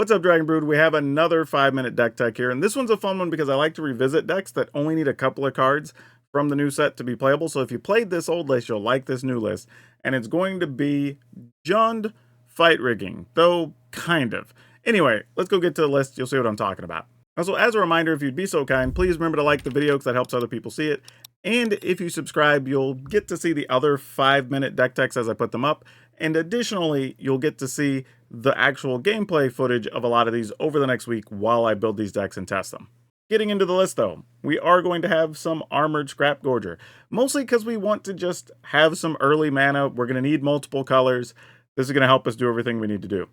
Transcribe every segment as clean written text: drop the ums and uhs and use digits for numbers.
What's up, Dragon Brood? We have another 5-minute deck tech here, and this one's a fun one because I like to revisit decks that only need a couple of cards from the new set to be playable. So if you played this old list, you'll like this new list, and it's going to be Jund Fight Rigging, though kind of. Anyway, let's go get to the list. You'll see what I'm talking about. Also, as a reminder, if you'd be so kind, please remember to like the video because that helps other people see it. And if you subscribe, you'll get to see the other 5-minute deck techs as I put them up. And additionally, you'll get to see the actual gameplay footage of a lot of these over the next week while I build these decks and test them. Getting into the list though, we are going to have some Armored Scrap Gorger, mostly because we want to just have some early mana. We're going to need multiple colors. This is going to help us do everything we need to do.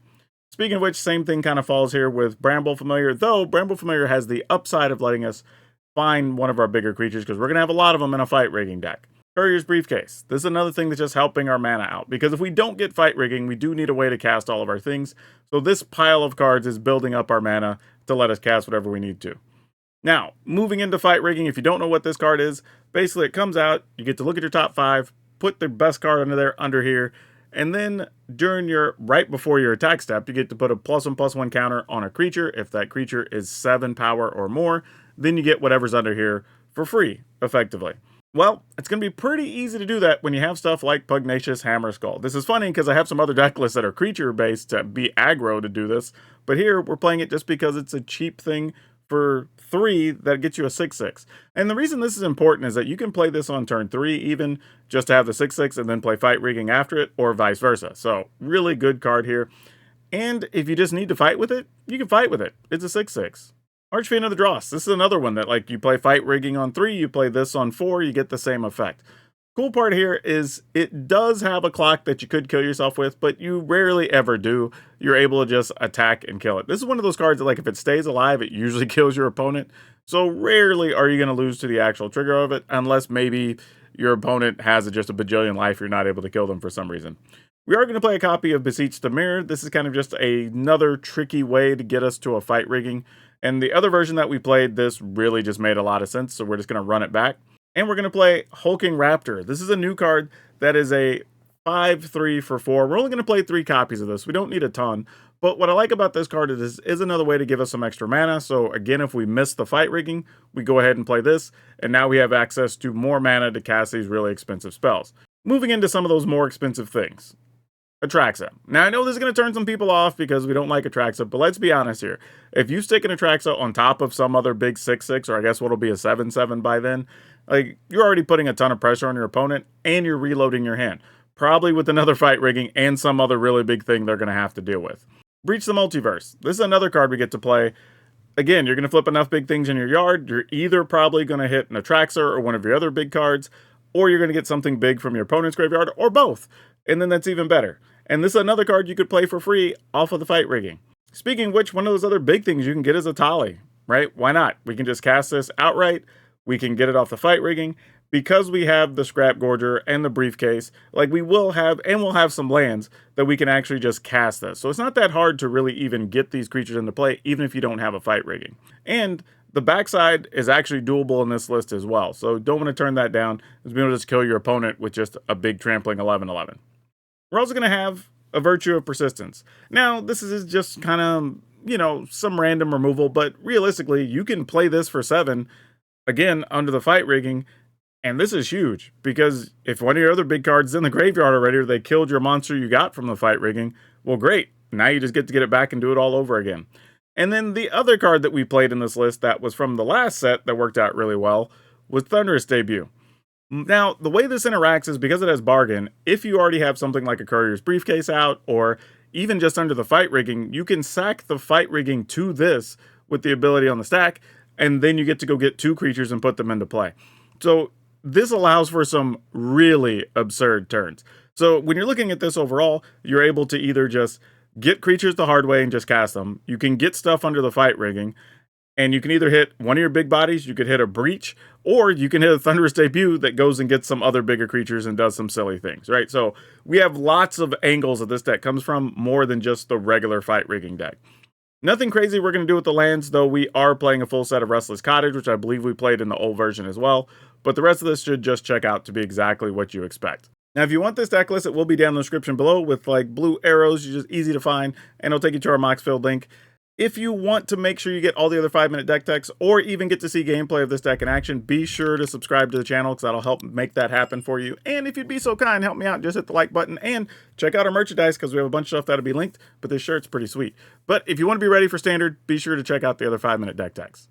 Speaking of which, same thing kind of falls here with Bramble Familiar, though Bramble Familiar has the upside of letting us find one of our bigger creatures because we're going to have a lot of them in a fight rigging deck. Couriers Briefcase. This is another thing that's just helping our mana out, because if we don't get fight rigging, we do need a way to cast all of our things. So this pile of cards is building up our mana to let us cast whatever we need to. Now, moving into fight rigging, if you don't know what this card is, basically it comes out, you get to look at your top 5, put the best card under here, and then right before your attack step, you get to put a +1/+1 counter on a creature. If that creature is 7 power or more, then you get whatever's under here for free, effectively. Well, it's going to be pretty easy to do that when you have stuff like Pugnacious Hammeracious Skull. This is funny because I have some other deck lists that are creature-based to be aggro to do this, but here we're playing it just because it's a cheap thing for 3 that gets you a 6/6. And the reason this is important is that you can play this on turn 3 even, just to have the 6/6 and then play fight rigging after it, or vice versa. So, really good card here. And if you just need to fight with it, you can fight with it. It's a 6/6. Archfiend of the Dross. This is another one that, like, you play fight rigging on 3, you play this on 4, you get the same effect. Cool part here is it does have a clock that you could kill yourself with, but you rarely ever do. You're able to just attack and kill it. This is one of those cards that, like, if it stays alive, it usually kills your opponent. So rarely are you going to lose to the actual trigger of it, unless maybe your opponent has just a bajillion life, you're not able to kill them for some reason. We are going to play a copy of Beseech the Mirror. This is kind of just another tricky way to get us to a fight rigging. And the other version that we played, this really just made a lot of sense, so we're just going to run it back. And we're going to play Hulking Raptor. This is a new card that is a 5/3 for 4. We're only going to play 3 copies of this. We don't need a ton. But what I like about this card is another way to give us some extra mana. So again, if we miss the fight rigging, we go ahead and play this. And now we have access to more mana to cast these really expensive spells. Moving into some of those more expensive things. trxa. Now, I know this is going to turn some people off because we don't like trxa, but let's be honest here. If you stick an trxa on top of some other big 6/6, or I guess what'll be a 7/7 by then, like, you're already putting a ton of pressure on your opponent, and you're reloading your hand. Probably with another fight rigging and some other really big thing they're going to have to deal with. Breach the Multiverse. This is another card we get to play. Again, you're going to flip enough big things in your yard. You're either probably going to hit an trxa or one of your other big cards, or you're going to get something big from your opponent's graveyard, or both. And then that's even better. And this is another card you could play for free off of the fight rigging. Speaking of which, one of those other big things you can get is a Tali, right? Why not? We can just cast this outright. We can get it off the fight rigging. Because we have the Scrap Gorger and the Briefcase, like, we'll have some lands that we can actually just cast this. So it's not that hard to really even get these creatures into play, even if you don't have a fight rigging. And the backside is actually doable in this list as well. So don't want to turn that down, because we will just kill your opponent with just a big trampling 11/11. We're also going to have a Virtue of Persistence. Now, this is just kind of, some random removal, but realistically, you can play this for 7, again, under the fight rigging. And this is huge, because if one of your other big cards is in the graveyard already, or they killed your monster you got from the fight rigging, well, great. Now you just get to get it back and do it all over again. And then the other card that we played in this list that was from the last set that worked out really well was Thunderus Debut. Now, the way this interacts is because it has bargain. If you already have something like a Courier's Briefcase out, or even just under the fight rigging, you can sack the fight rigging to this with the ability on the stack, and then you get to go get 2 creatures and put them into play. So this allows for some really absurd turns. So when you're looking at this overall, you're able to either just get creatures the hard way and just cast them. You can get stuff under the fight rigging, and you can either hit one of your big bodies, you could hit a Breach, or you can hit a Thunderus Debut that goes and gets some other bigger creatures and does some silly things, right? So we have lots of angles that this deck comes from, more than just the regular fight rigging deck. Nothing crazy we're going to do with the lands, though we are playing a full set of Restless Cottage, which I believe we played in the old version as well. But the rest of this should just check out to be exactly what you expect. Now, if you want this deck list, it will be down in the description below with, like, blue arrows, just easy to find, and it'll take you to our Moxfield link. If you want to make sure you get all the other 5-minute deck techs or even get to see gameplay of this deck in action, be sure to subscribe to the channel because that'll help make that happen for you. And if you'd be so kind, help me out, just hit the like button and check out our merchandise because we have a bunch of stuff that'll be linked, but this shirt's pretty sweet. But if you want to be ready for standard, be sure to check out the other 5-minute deck techs.